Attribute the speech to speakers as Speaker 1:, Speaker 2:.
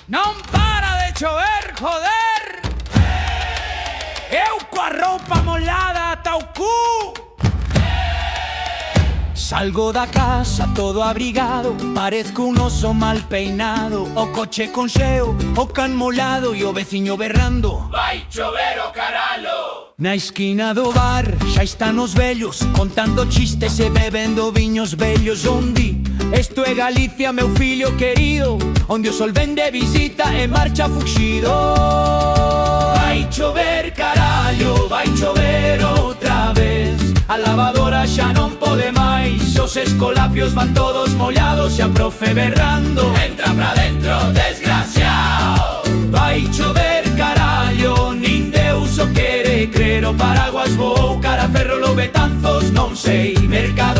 Speaker 1: Non para de chover, joder! Eu coa roupa mollada ata o cu! Salgo da casa todo abrigado, parezco un oso mal peinado. O coche con xeo, o can molado e o veciño berrando: vai chover o caralo! Na esquina do bar xa están os vellos, contando chistes e bebendo viños vellos. Onde? Esto é Galicia, meu fillo querido, onde o sol ven de visita e marcha fuxido. Vai chover, carallo, vai chover outra vez. A lavadora xa non pode máis, os escolapios van todos mollados e a profe berrando: entra pra dentro, desgraciao. Vai chover, carallo, nin Deus o quere crer. O paraguas vou, cara ferro, lo betanzos, non sei, mercado